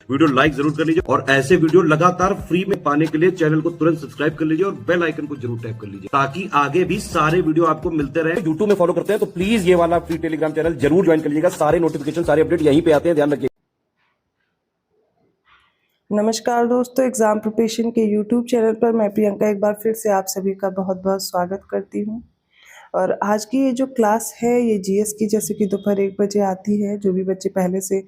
Video like जरूर कर लीजिए और ऐसे वीडियो लगातार फ्री में पाने के लिए चैनल को तुरंत सब्सक्राइब कर लीजिए और बेल आइकन को जरूर टैप कर लीजिए ताकि आगे भी सारे वीडियो आपको मिलते रहे। यूट्यूब में फॉलो करते हैं तो प्लीज ये वाला फ्री टेलीग्राम चैनल जरूर ज्वाइन कर लीजिएगा। सारे नोटिफिकेशन सारे अपडेट यहीं पे आते हैं, ध्यान रखिए। नमस्कार दोस्तों, एग्जाम प्रिपरेशन के यूट्यूब चैनल पर मैं प्रियंका एक बार फिर से आप सभी का बहुत बहुत स्वागत करती हूं। और आज की ये जो क्लास है ये जीएस की, जैसे कि दोपहर 1 बजे आती है। जो भी बच्चे पहले से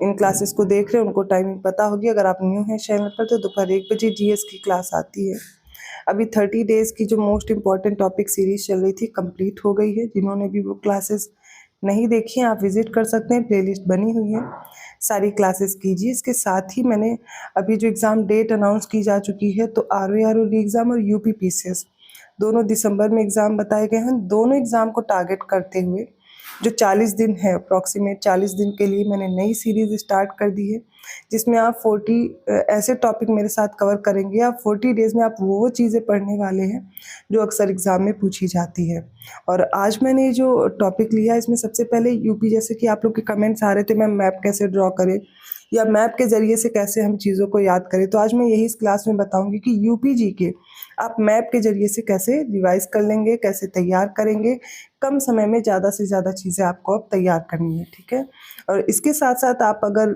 इन क्लासेस को देख रहे हैं उनको टाइमिंग पता होगी। अगर आप न्यू हैं चैनल पर तो दोपहर 1 बजे जीएस की क्लास आती है। अभी 30 डेज की जो मोस्ट इम्पॉर्टेंट टॉपिक सीरीज चल रही थी कंप्लीट हो गई है। जिन्होंने भी वो क्लासेस नहीं देखी हैं आप विजिट कर सकते हैं, प्लेलिस्ट बनी हुई है, सारी क्लासेस कीजिए। इसके साथ ही मैंने अभी जो एग्ज़ाम डेट अनाउंस की जा चुकी है तो आरओ एग्ज़ाम और यूपीपीसीएस दोनों दिसंबर में एग्ज़ाम बताए गए हैं। दोनों एग्ज़ाम को टारगेट करते हुए जो 40 दिन है, अप्रॉक्सीमेट 40 दिन के लिए मैंने नई सीरीज़ स्टार्ट कर दी है, जिसमें आप 40 ऐसे टॉपिक मेरे साथ कवर करेंगे। आप 40 डेज़ में आप वो चीज़ें पढ़ने वाले हैं जो अक्सर एग्ज़ाम में पूछी जाती है। और आज मैंने जो टॉपिक लिया इसमें सबसे पहले यूपी, जैसे कि आप लोग के कमेंट्स आ रहे थे मैम मैप कैसे ड्रॉ करें या मैप के ज़रिए से कैसे हम चीज़ों को याद करें, तो आज मैं यही इस क्लास में बताऊंगी कि यूपी जी के आप मैप के ज़रिए से कैसे रिवाइज कर लेंगे, कैसे तैयार करेंगे। कम समय में ज़्यादा से ज़्यादा चीज़ें आपको अब तैयार करनी है, ठीक है। और इसके साथ साथ आप अगर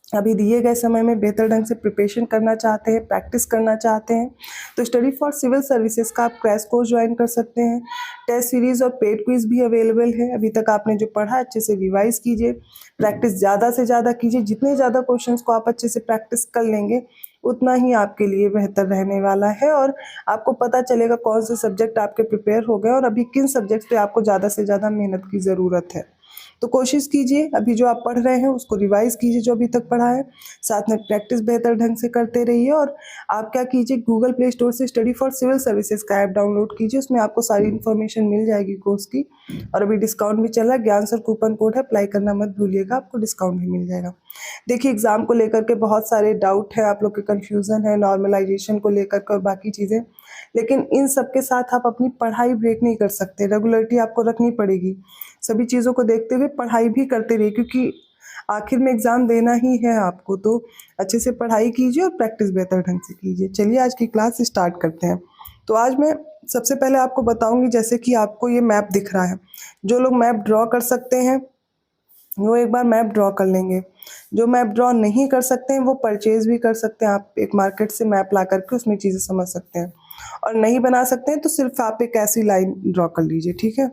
अभी दिए गए समय में बेहतर ढंग से प्रिपरेशन करना चाहते हैं, प्रैक्टिस करना चाहते हैं, तो स्टडी फॉर सिविल सर्विसेज का आप क्रैश कोर्स ज्वाइन कर सकते हैं। टेस्ट सीरीज और पेड क्विज भी अवेलेबल है। अभी तक आपने जो पढ़ा अच्छे से रिवाइज कीजिए, प्रैक्टिस ज़्यादा से ज़्यादा कीजिए। जितने ज़्यादा क्वेश्चंस को आप अच्छे से प्रैक्टिस कर लेंगे उतना ही आपके लिए बेहतर रहने वाला है और आपको पता चलेगा कौन से सब्जेक्ट आपके प्रिपेयर हो गए और अभी किन सब्जेक्ट पे आपको ज़्यादा से ज़्यादा मेहनत की ज़रूरत है। तो कोशिश कीजिए अभी जो आप पढ़ रहे हैं उसको रिवाइज कीजिए जो अभी तक पढ़ा है, साथ में प्रैक्टिस बेहतर ढंग से करते रहिए। और आप क्या कीजिए, गूगल प्ले स्टोर से स्टडी फॉर सिविल सर्विसेज का ऐप डाउनलोड कीजिए, उसमें आपको सारी इन्फॉर्मेशन मिल जाएगी कोर्स की। और अभी डिस्काउंट भी चल रहा है, ज्ञान सर कूपन कोड है, अप्लाई करना मत भूलिएगा, आपको डिस्काउंट भी मिल जाएगा। देखिए एग्जाम को लेकर के बहुत सारे डाउट है, आप लोग के कन्फ्यूज़न है नॉर्मलाइजेशन को लेकर के और बाकी चीज़ें, लेकिन इन सब के साथ आप अपनी पढ़ाई ब्रेक नहीं कर सकते। रेगुलरिटी आपको रखनी पड़ेगी, सभी चीज़ों को देखते हुए पढ़ाई भी करते रहिए, क्योंकि आखिर में एग्ज़ाम देना ही है आपको। तो अच्छे से पढ़ाई कीजिए और प्रैक्टिस बेहतर ढंग से कीजिए। चलिए आज की क्लास स्टार्ट करते हैं। तो आज मैं सबसे पहले आपको बताऊंगी, जैसे कि आपको ये मैप दिख रहा है, जो लोग मैप ड्रॉ कर सकते हैं वो एक बार मैप ड्रॉ कर लेंगे। जो मैप ड्रॉ नहीं कर सकते हैं वो परचेज भी कर सकते हैं। आप एक मार्केट से मैप ला करके उसमें चीज़ें समझ सकते हैं। और नहीं बना सकते हैं तो सिर्फ आप एक ऐसी लाइन ड्रॉ कर लीजिए, ठीक है।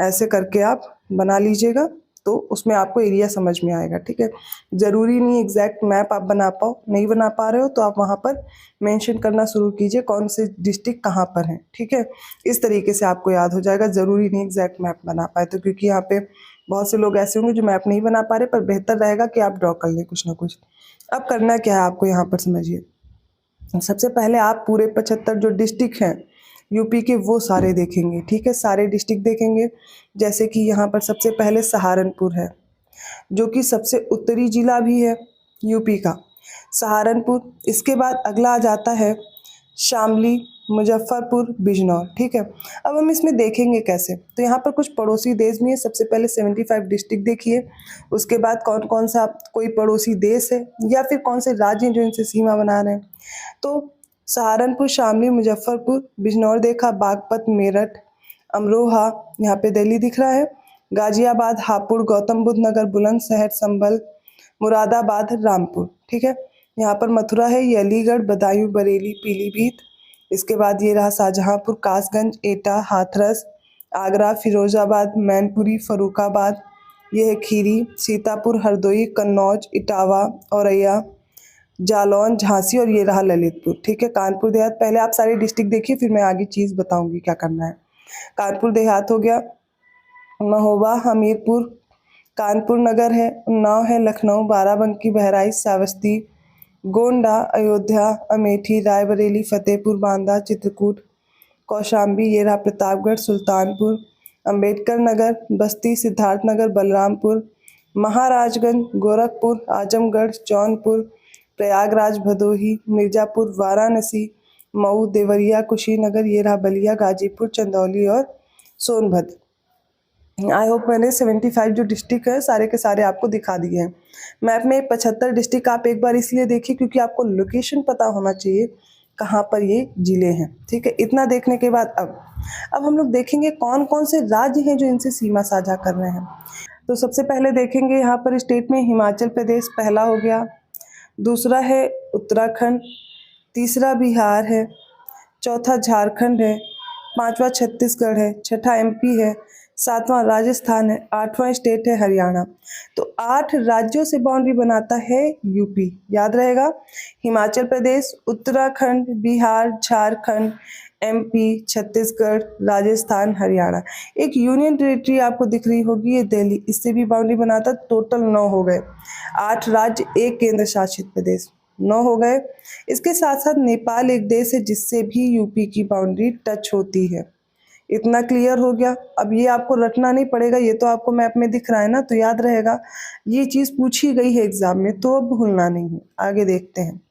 ऐसे करके आप बना लीजिएगा तो उसमें आपको एरिया समझ में आएगा, ठीक है। ज़रूरी नहीं एग्जैक्ट मैप आप बना पाओ, नहीं बना पा रहे हो तो आप वहाँ पर मेंशन करना शुरू कीजिए कौन से डिस्ट्रिक्ट कहाँ पर हैं, ठीक है। इस तरीके से आपको याद हो जाएगा। ज़रूरी नहीं एग्जैक्ट मैप बना पाए तो, क्योंकि यहाँ पे बहुत से लोग ऐसे होंगे जो मैप नहीं बना पा रहे, पर बेहतर रहेगा कि आप ड्रॉ कर लें कुछ ना कुछ। अब करना क्या है आपको यहाँ पर समझिए। सबसे पहले आप पूरे 75 जो डिस्ट्रिक्ट हैं यूपी के वो सारे देखेंगे, ठीक है। सारे डिस्ट्रिक्ट देखेंगे। जैसे कि यहाँ पर सबसे पहले सहारनपुर है जो कि सबसे उत्तरी जिला भी है यूपी का, सहारनपुर। इसके बाद अगला आ जाता है शामली, मुजफ्फरपुर, बिजनौर, ठीक है। अब हम इसमें देखेंगे कैसे, तो यहाँ पर कुछ पड़ोसी देश भी है। सबसे पहले 75 डिस्ट्रिक्ट देखिए, उसके बाद कौन कौन सा कोई पड़ोसी देश है या फिर कौन से राज्य हैं जो इनसे सीमा बना रहे हैं। तो सहारनपुर, शामली, मुजफ्फरपुर, बिजनौर देखा, बागपत, मेरठ, अमरोहा, यहाँ पे दिल्ली दिख रहा है, गाजियाबाद, हापुड़, गौतम बुद्ध नगर, बुलंदशहर, संभल, मुरादाबाद, रामपुर, ठीक है। यहाँ पर मथुरा है, ये अलीगढ़, बदायूं, बरेली, पीलीभीत। इसके बाद ये रहा शाहजहांपुर, कासगंज, एटा, हाथरस, आगरा, फिरोजाबाद, मैनपुरी, फरुखाबाद, ये है खीरी, सीतापुर, हरदोई, कन्नौज, इटावा, औरैया, जालौन, झांसी, और ये रहा ललितपुर, ठीक है। कानपुर देहात। पहले आप सारे डिस्ट्रिक्ट देखिए फिर मैं आगे चीज़ बताऊंगी क्या करना है। कानपुर देहात हो गया, महोबा, हमीरपुर, कानपुर नगर है, उन्नाव है, लखनऊ, बाराबंकी, बहराइच, श्रावस्ती, गोंडा, अयोध्या, अमेठी, रायबरेली, फतेहपुर, बांदा, चित्रकूट, कौशाम्बी, ये रहा प्रतापगढ़, सुल्तानपुर, अंबेडकर नगर, बस्ती, सिद्धार्थनगर, बलरामपुर, महाराजगंज, गोरखपुर, आजमगढ़, जौनपुर, प्रयागराज, भदोही, मिर्ज़ापुर, वाराणसी, मऊ, देवरिया, कुशीनगर, ये रहा बलिया, गाजीपुर, चंदौली और सोनभद्र। आई होप मैंने 75 जो डिस्ट्रिक्ट है सारे के सारे आपको दिखा दिए हैं। मैप में 75 डिस्ट्रिक्ट आप एक बार इसलिए देखिए क्योंकि आपको लोकेशन पता होना चाहिए कहाँ पर ये जिले हैं। ठीक है, इतना देखने के बाद अब हम लोग देखेंगे कौन कौन से राज्य हैं जो इनसे सीमा साझा कर रहे हैं। तो सबसे पहले देखेंगे यहाँ पर स्टेट में हिमाचल प्रदेश पहला हो गया, दूसरा है उत्तराखंड, तीसरा बिहार है, चौथा झारखंड है, पांचवा छत्तीसगढ़ है, छठा एमपी है, सातवां राजस्थान है, आठवां स्टेट है हरियाणा। तो 8 राज्यों से बाउंड्री बनाता है यूपी। याद रहेगा, हिमाचल प्रदेश, उत्तराखंड, बिहार, झारखंड, एमपी, छत्तीसगढ़, राजस्थान, हरियाणा। एक यूनियन टेरिटरी आपको दिख रही होगी, ये दिल्ली, इससे भी बाउंड्री बनाता। टोटल 9 हो गए, 8 राज्य, एक केंद्र शासित प्रदेश, 9 हो गए। इसके साथ साथ नेपाल एक देश है जिससे भी यूपी की बाउंड्री टच होती है। इतना क्लियर हो गया। अब ये आपको रटना नहीं पड़ेगा, ये तो आपको मैप में दिख रहा है ना, तो याद रहेगा। ये चीज़ पूछी गई है एग्जाम में, तो अब भूलना नहीं है। आगे देखते हैं।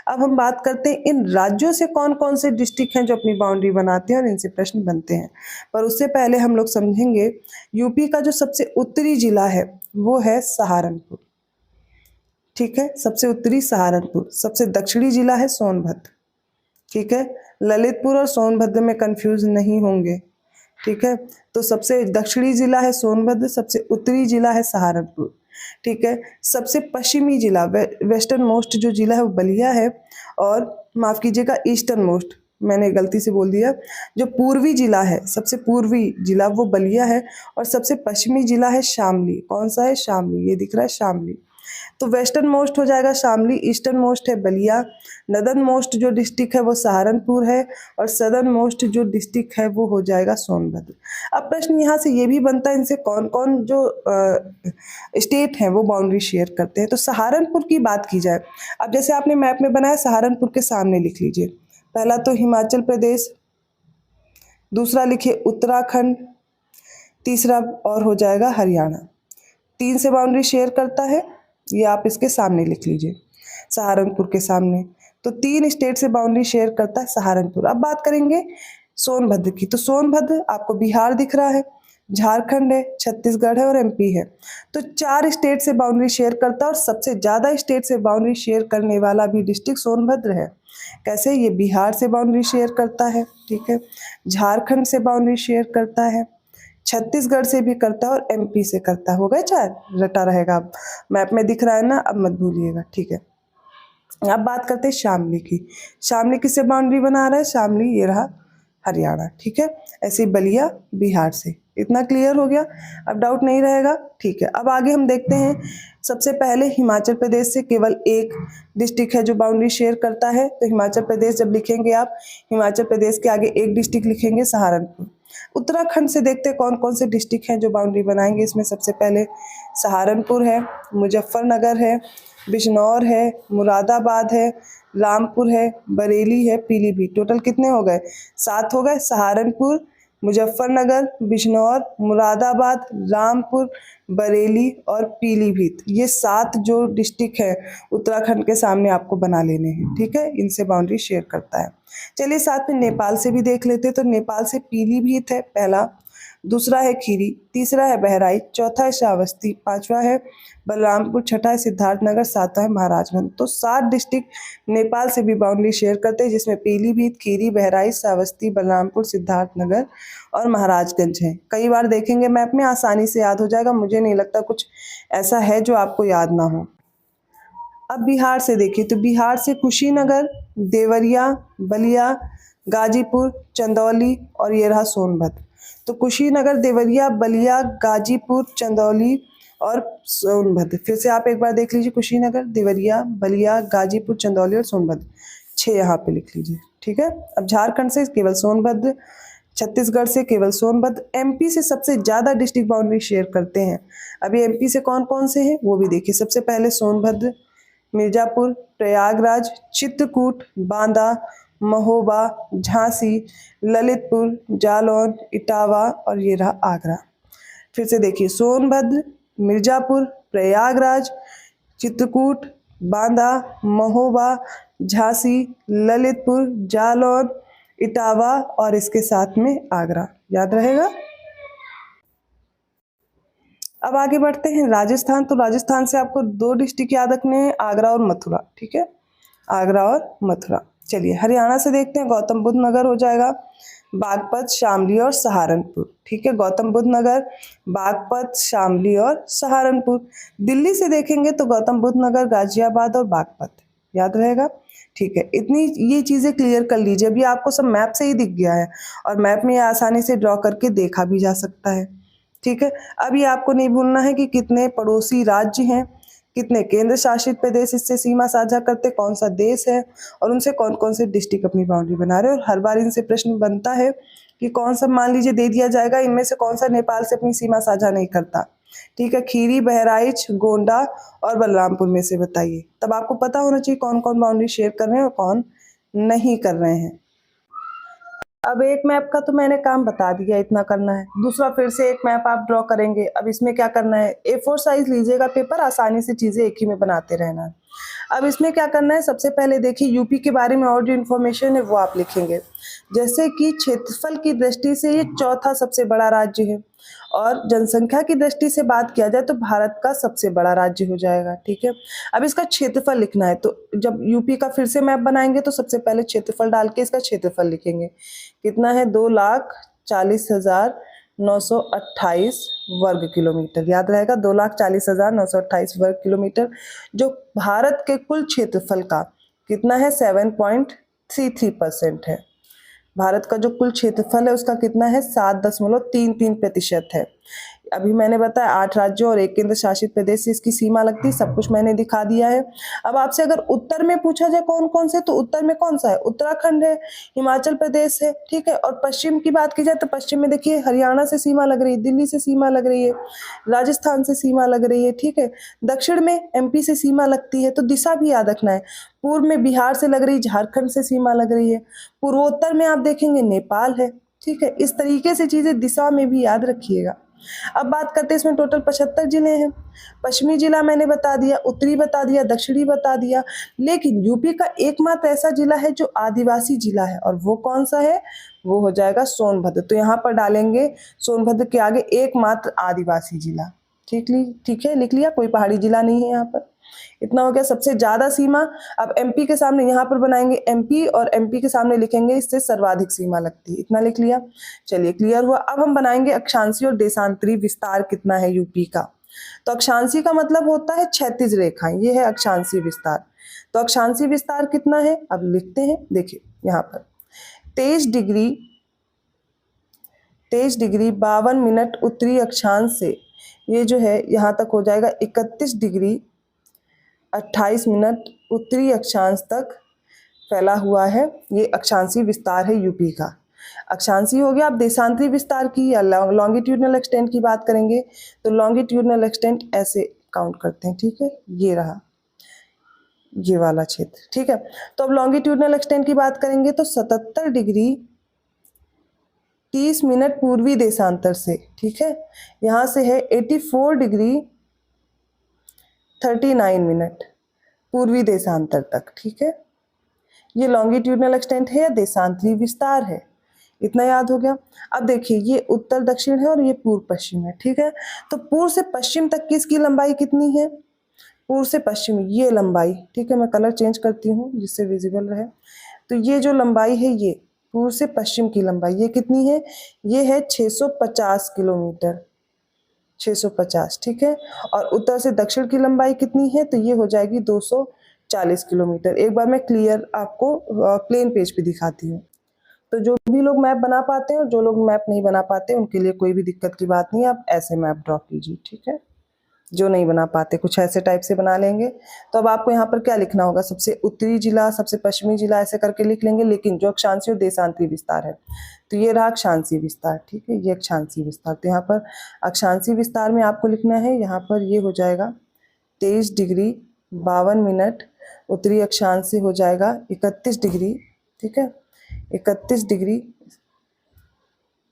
अब हम बात करते हैं इन राज्यों से कौन कौन से डिस्ट्रिक्ट हैं जो अपनी बाउंड्री बनाते हैं और इनसे प्रश्न बनते हैं। पर उससे पहले हम लोग समझेंगे यूपी का जो सबसे उत्तरी जिला है वो है सहारनपुर। ठीक है, सबसे उत्तरी सहारनपुर। सबसे दक्षिणी जिला है सोनभद्र। ठीक है, ललितपुर और सोनभद्र में कंफ्यूज नहीं होंगे। ठीक है, तो सबसे दक्षिणी जिला है सोनभद्र, सबसे उत्तरी जिला है सहारनपुर। ठीक है, सबसे पश्चिमी जिला वेस्टर्न मोस्ट जो जिला है वो बलिया है, और माफ कीजिएगा ईस्टर्न मोस्ट, मैंने गलती से बोल दिया, जो पूर्वी जिला है, सबसे पूर्वी जिला वो बलिया है, और सबसे पश्चिमी जिला है शामली। कौन सा है? शामली, ये दिख रहा है शामली। तो वेस्टर्न मोस्ट हो जाएगा शामली, ईस्टर्न मोस्ट है बलिया, नदर्न मोस्ट जो डिस्ट्रिक्ट है वो सहारनपुर है, और सदर्न मोस्ट जो डिस्ट्रिक्ट है वो हो जाएगा सोनभद्र। अब प्रश्न यहाँ से ये भी बनता है, इनसे कौन कौन जो स्टेट हैं वो बाउंड्री शेयर करते हैं। तो सहारनपुर की बात की जाए, अब जैसे आपने मैप में बनाया, सहारनपुर के सामने लिख लीजिए। पहला तो हिमाचल प्रदेश, दूसरा लिखिए उत्तराखंड, तीसरा और हो जाएगा हरियाणा। 3 से बाउंड्री शेयर करता है, ये आप इसके सामने लिख लीजिए, सहारनपुर के सामने। तो 3 स्टेट से बाउंड्री शेयर करता है सहारनपुर। अब बात करेंगे सोनभद्र की, तो सोनभद्र आपको बिहार दिख रहा है, झारखंड है, छत्तीसगढ़ है और एमपी है। तो 4 स्टेट से बाउंड्री शेयर करता है, और सबसे ज़्यादा स्टेट से बाउंड्री शेयर करने वाला भी डिस्ट्रिक्ट सोनभद्र है। कैसे? ये बिहार से बाउंड्री शेयर करता है, ठीक है, झारखंड से बाउंड्री शेयर करता है, छत्तीसगढ़ से भी करता है और एमपी से करता है। हो गए 4, रटा रहेगा। अब मैप में दिख रहा है ना, अब मत भूलिएगा। ठीक है, अब बात करते हैं शामली की। शामली किससे बाउंड्री बना रहा है? शामली ये रहा हरियाणा। ठीक है, ऐसे बलिया बिहार से। इतना क्लियर हो गया, अब डाउट नहीं रहेगा। ठीक है, अब आगे हम देखते हैं। सबसे पहले हिमाचल प्रदेश से केवल एक डिस्ट्रिक्ट है जो बाउंड्री शेयर करता है। तो हिमाचल प्रदेश जब लिखेंगे आप, हिमाचल प्रदेश के आगे एक डिस्ट्रिक्ट लिखेंगे सहारनपुर। उत्तराखंड से देखते हैं कौन कौन से डिस्ट्रिक्ट हैं जो बाउंड्री बनाएंगे। इसमें सबसे पहले सहारनपुर है, मुजफ्फरनगर है, बिजनौर है, मुरादाबाद है, रामपुर है, बरेली है, पीलीभीत। टोटल कितने हो गए? 7 हो गए। सहारनपुर, मुजफ्फरनगर, बिजनौर, मुरादाबाद, रामपुर, बरेली और पीलीभीत, ये 7 जो डिस्ट्रिक्ट है उत्तराखंड के सामने आपको बना लेने हैं। ठीक है, इनसे बाउंड्री शेयर करता है। चलिए साथ में नेपाल से भी देख लेते हैं। तो नेपाल से पीलीभीत है पहला, दूसरा है खीरी, तीसरा है बहराइच, चौथा है श्रावस्ती, पांचवा है बलरामपुर, छठा है सिद्धार्थनगर, सातवां है महाराजगंज। तो 7 डिस्ट्रिक्ट नेपाल से भी बाउंड्री शेयर करते हैं, जिसमें पीलीभीत, खीरी, बहराइच, श्रावस्ती, बलरामपुर, सिद्धार्थनगर और महाराजगंज है। कई बार देखेंगे मैप में, आसानी से याद हो जाएगा। मुझे नहीं लगता कुछ ऐसा है जो आपको याद ना हो। अब बिहार से देखिए, तो बिहार से कुशीनगर, देवरिया, बलिया, गाजीपुर, चंदौली और ये रहा सोनभद्र। तो कुशीनगर, देवरिया, बलिया, गाजीपुर, चंदौली और सोनभद्र। फिर से आप एक बार देख लीजिए, कुशीनगर, देवरिया, बलिया, गाजीपुर, चंदौली और सोनभद्र। 6 यहाँ पे लिख लीजिए। ठीक है, अब झारखंड से केवल सोनभद्र, छत्तीसगढ़ से केवल सोनभद्र, एमपी से सबसे ज़्यादा डिस्ट्रिक्ट बाउंड्री शेयर करते हैं। अभी एमपी से कौन कौन से हैं वो भी देखिए। सबसे पहले सोनभद्र, मिर्जापुर, प्रयागराज, चित्रकूट, बांदा, महोबा, झांसी, ललितपुर, जालौन, इटावा और ये रहा आगरा। फिर से देखिए, सोनभद्र, मिर्जापुर, प्रयागराज, चित्रकूट, बांदा, महोबा, झांसी, ललितपुर, जालौन, इटावा और इसके साथ में आगरा। याद रहेगा। अब आगे बढ़ते हैं राजस्थान। तो राजस्थान से आपको 2 डिस्ट्रिक्ट याद रखने हैं, आगरा और मथुरा, ठीक है, आगरा और मथुरा। चलिए हरियाणा से देखते हैं, गौतम बुद्ध नगर हो जाएगा, बागपत, शामली और सहारनपुर, ठीक है, गौतम बुद्ध नगर, बागपत, शामली और सहारनपुर। दिल्ली से देखेंगे तो गौतम बुद्ध नगर, गाजियाबाद और बागपत, याद रहेगा, ठीक है। इतनी ये चीज़ें क्लियर कर लीजिए। अभी आपको सब मैप से ही दिख गया है और मैप में ये आसानी से ड्रॉ करके देखा भी जा सकता है, ठीक है। अभी आपको नहीं भूलना है कि कितने पड़ोसी राज्य हैं, कितने केंद्र शासित प्रदेश इससे सीमा साझा करते, कौन सा देश है और उनसे कौन कौन से डिस्ट्रिक्ट अपनी बाउंड्री बना रहे हैं। और हर बार इनसे प्रश्न बनता है कि कौन सा, मान लीजिए दे दिया जाएगा, इनमें से कौन सा नेपाल से अपनी सीमा साझा नहीं करता, ठीक है, खीरी, बहराइच, गोंडा और बलरामपुर में से बताइए। तब आपको पता होना चाहिए कौन कौन बाउंड्री शेयर कर रहे हैं और कौन नहीं कर रहे हैं। अब एक मैप का तो मैंने काम बता दिया, इतना करना है। दूसरा फिर से एक मैप आप ड्रॉ करेंगे। अब इसमें क्या करना है, A4 साइज लीजिएगा पेपर, आसानी से चीज़ें एक ही में बनाते रहना है। अब इसमें क्या करना है, सबसे पहले देखिए यूपी के बारे में और जो इन्फॉर्मेशन है वो आप लिखेंगे। जैसे कि क्षेत्रफल की दृष्टि से ये चौथा सबसे बड़ा राज्य है और जनसंख्या की दृष्टि से बात किया जाए तो भारत का सबसे बड़ा राज्य हो जाएगा, ठीक है। अब इसका क्षेत्रफल लिखना है, तो जब यूपी का फिर से मैप बनाएंगे तो सबसे पहले क्षेत्रफल डाल के इसका क्षेत्रफल लिखेंगे। कितना है, 2,40,928 वर्ग किलोमीटर, याद रहेगा, 2,40,928 वर्ग किलोमीटर, जो भारत के कुल क्षेत्रफल का कितना है, 7.33% है। भारत का जो कुल क्षेत्रफल है उसका कितना है, 7.33% है। अभी मैंने बताया 8 राज्यों और 1 केंद्र शासित प्रदेश से इसकी सीमा लगती है, सब कुछ मैंने दिखा दिया है। अब आपसे अगर उत्तर में पूछा जाए कौन कौन से, तो उत्तर में कौन सा है, उत्तराखंड है, हिमाचल प्रदेश है, ठीक है। और पश्चिम की बात की जाए तो पश्चिम में देखिए हरियाणा से सीमा लग रही है, दिल्ली से सीमा लग रही है, राजस्थान से सीमा लग रही है, ठीक है। दक्षिण में MP से सीमा लगती है, तो दिशा भी याद रखना है। पूर्व में बिहार से लग रही, झारखंड से सीमा लग रही है, पूर्वोत्तर में आप देखेंगे नेपाल है, ठीक है। इस तरीके से चीजें दिशा में भी याद रखिएगा। अब बात करते हैं, इसमें टोटल 75 जिले हैं। पश्चिमी जिला मैंने बता दिया, उत्तरी बता दिया, दक्षिणी बता दिया, लेकिन यूपी का एकमात्र ऐसा जिला है जो आदिवासी जिला है, और वो कौन सा है, वो हो जाएगा सोनभद्र। तो यहाँ पर डालेंगे सोनभद्र के आगे एकमात्र आदिवासी जिला, ठीक है, लिख लिया, कोई पहाड़ी जिला नहीं है यहाँ पर। इतना हो गया, सबसे ज्यादा सीमा। अब MP के सामने यहाँ पर बनाएंगे MP और MP के सामने लिखेंगे इससे सर्वाधिक सीमा लगती है, इतना लिख लिया। चलिए क्लियर हुआ। अब हम बनाएंगे अक्षांशीय और देशांतरी विस्तार कितना है यूपी का। तो अक्षांशीय का मतलब होता है क्षैतिज रेखाएं, ये है अक्षांशीय विस्तार। तो अक्षांशीय विस्तार कितना है, अब लिखते हैं, देखिए यहाँ पर 23 डिग्री 52 मिनट उत्तरी अक्षांश से ये जो है यहाँ तक हो जाएगा 31 डिग्री 28 मिनट उत्तरी अक्षांश तक फैला हुआ है। ये अक्षांशीय विस्तार है यूपी का। अक्षांशीय हो गया। आप देशांतरी विस्तार की या लॉन्गिट्यूडनल एक्सटेंट की बात करेंगे तो लॉन्गिट्यूडनल एक्सटेंट ऐसे काउंट करते हैं, ठीक है, ये रहा ये वाला क्षेत्र, ठीक है। तो अब लॉन्गिट्यूडनल एक्सटेंट की बात करेंगे तो 77 डिग्री 30 मिनट पूर्वी देशांतर से, ठीक है, यहाँ से है 84 डिग्री 39 मिनट पूर्वी देशांतर तक, ठीक है। ये लॉन्गिट्यूडनल एक्सटेंट है या देशांतरी विस्तार है, इतना याद हो गया। अब देखिए ये उत्तर दक्षिण है और ये पूर्व पश्चिम है, ठीक है। तो पूर्व से पश्चिम तक की इसकी लंबाई कितनी है, पूर्व से पश्चिम ये लंबाई, ठीक है, मैं कलर चेंज करती हूँ जिससे विजिबल रहे। तो ये जो लंबाई है ये पूर्व से पश्चिम की लंबाई ये कितनी है, ये है 650 किलोमीटर, 650, ठीक है। और उत्तर से दक्षिण की लंबाई कितनी है, तो ये हो जाएगी 240 किलोमीटर। एक बार मैं क्लियर आपको प्लेन पेज पे दिखाती हूँ। तो जो भी लोग मैप बना पाते हैं और जो लोग मैप नहीं बना पाते उनके लिए कोई भी दिक्कत की बात नहीं है, आप ऐसे मैप ड्रॉ कीजिए, ठीक है। जो नहीं बना पाते कुछ ऐसे टाइप से बना लेंगे। तो अब आपको यहाँ पर क्या लिखना होगा, सबसे उत्तरी जिला, सबसे पश्चिमी जिला, ऐसे करके लिख लेंगे, लेकिन जो अक्षांशीय और देशांतरी विस्तार है, तो ये रहा अक्षांशीय विस्तार, ठीक है, ये अक्षांशीय विस्तार। तो यहाँ पर अक्षांशीय विस्तार में आपको लिखना है, यहाँ पर ये हो जाएगा 23 डिग्री 52 मिनट उत्तरी अक्षांश से हो जाएगा 31 डिग्री, ठीक है, 31 डिग्री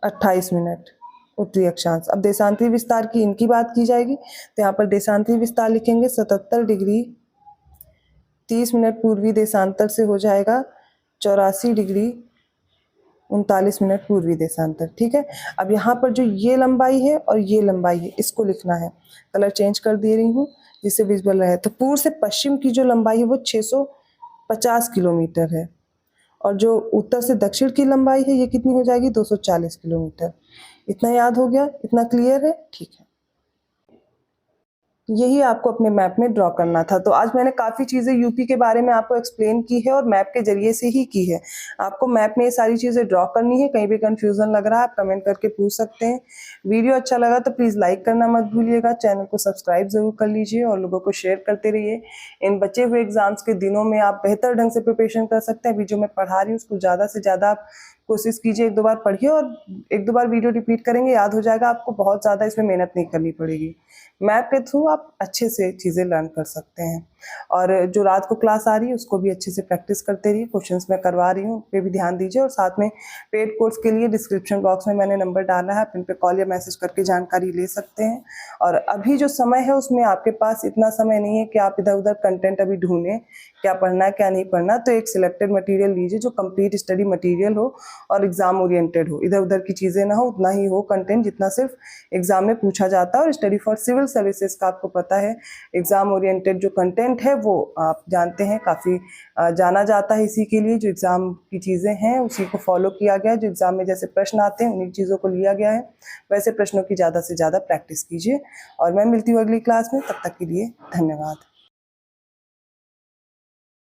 28 मिनट उत्तरी अक्षांश। अब देशांतरी विस्तार की इनकी बात की जाएगी तो यहाँ पर देशांतरी विस्तार लिखेंगे 77 डिग्री 30 मिनट पूर्वी देशांतर से हो जाएगा 84 डिग्री 39 मिनट पूर्वी देशांतर। ठीक है, अब यहाँ पर जो ये लंबाई है और ये लंबाई है, इसको लिखना है। कलर चेंज कर दे रही हूँ जिससे विजुअल रहे। तो पूर्व से पश्चिम की जो लंबाई है वो 650 किलोमीटर है, और जो उत्तर से दक्षिण की लंबाई है ये कितनी हो जाएगी, 240 किलोमीटर। इतना याद हो गया, इतना क्लियर है? ठीक है, यही आपको अपने मैप में ड्रॉ करना था। तो आज मैंने काफ़ी चीज़ें यूपी के बारे में आपको एक्सप्लेन की है और मैप के जरिए से ही की है। आपको मैप में ये सारी चीज़ें ड्रॉ करनी है। कहीं भी कन्फ्यूज़न लग रहा है आप कमेंट करके पूछ सकते हैं। वीडियो अच्छा लगा तो प्लीज़ लाइक करना मत भूलिएगा, चैनल को सब्सक्राइब ज़रूर कर लीजिए और लोगों को शेयर करते रहिए। इन बचे हुए एग्ज़ाम्स के दिनों में आप बेहतर ढंग से प्रिपरेशन कर सकते हैं। अभी जो मैं पढ़ा रही हूँ उसको ज़्यादा से ज़्यादा आप कोशिश कीजिए, 1-2 बार पढ़िए और 1-2 बार वीडियो रिपीट करेंगे, याद हो जाएगा। आपको बहुत ज़्यादा इसमें मेहनत नहीं करनी पड़ेगी। मैप के थ्रू आप अच्छे से चीज़ें लर्न कर सकते हैं। और जो रात को क्लास आ रही है उसको भी अच्छे से प्रैक्टिस करते रहिए। क्वेश्चंस मैं करवा रही हूँ, उन पे भी ध्यान दीजिए। और साथ में पेड कोर्स के लिए डिस्क्रिप्शन बॉक्स में मैंने नंबर डाला है, आप इन पे कॉल या मैसेज करके जानकारी ले सकते हैं। और अभी जो समय है उसमें आपके पास इतना समय नहीं है कि आप इधर उधर कंटेंट अभी ढूंढें, क्या पढ़ना है क्या नहीं पढ़ना। तो एक सिलेक्टेड मटेरियल लीजिए जो कंप्लीट स्टडी मटेरियल हो और एग्जाम ओरिएंटेड हो, इधर उधर की चीज़ें ना हो, उतना ही हो कंटेंट जितना सिर्फ एग्जाम में पूछा जाता है। और स्टडी फॉर सिविल सर्विसेज का आपको पता है, एग्जाम ओरिएंटेड जो कंटेंट है वो आप जानते हैं काफ़ी जाना जाता है इसी के लिए। जो एग्जाम की चीज़ें हैं उसी को फॉलो किया गया है। जो एग्जाम में जैसे प्रश्न आते हैं उन्हीं चीज़ों को लिया गया है। वैसे प्रश्नों की ज़्यादा से ज़्यादा प्रैक्टिस कीजिए। और मैं मिलती हूँ अगली क्लास में, तब तक के लिए धन्यवाद।